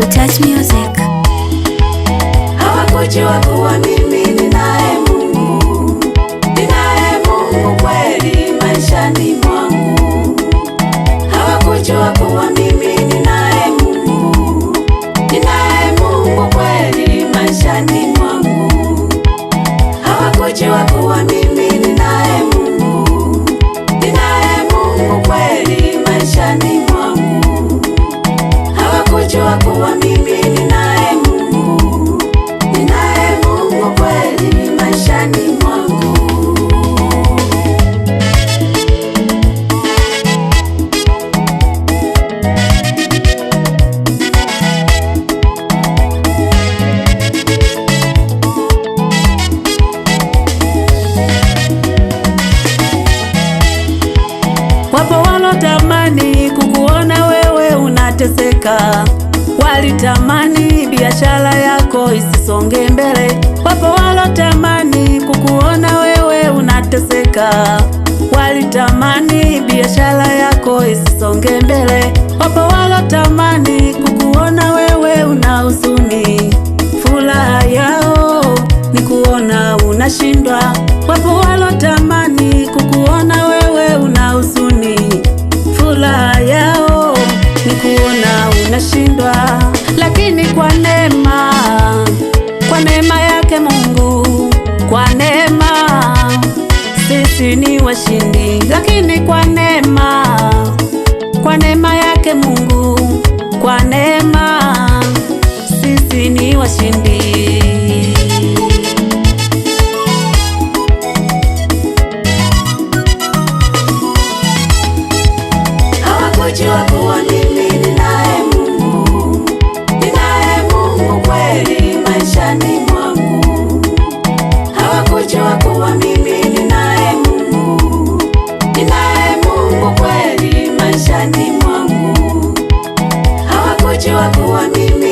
Touch Music. Hawakujua kuwa mimi ninaye Mungu kweli maishani mwangu. Hawakujua kuwa mimi ninaye Mungu kweli maishani mwangu. Hawakujua kuwa mimi ninaye Mungu kweli maishani mwangu. Hawakujua kuwa mimi ninaye Mungu kweli maishani mwangu. Wapo walotamani kukuona wewe unateseka, walitamani biashara yako isisonge mbele. Wapo walotamani kukuona wewe unateseka, walitamani biashara yako isisonge mbele. Wapo walotamani kukuona wewe una huzuni, furaha yao ni kuona unashindwa. Wapo walotamani kukuona wewe una huzuni, furaha yao ni kuona unashindwa. Lakini kwa neema yake Mungu, kwa neema sisi ni washindi. Lakini kwa neema yake Mungu, kwa neema sisi ni washindi. Hawakujua kuwa mimi ninaye Mungu kweli maishani mwangu. Hawakujua kuwa mimi ninaye Mungu kweli maishani mwangu. Hawakujua kuwa mimi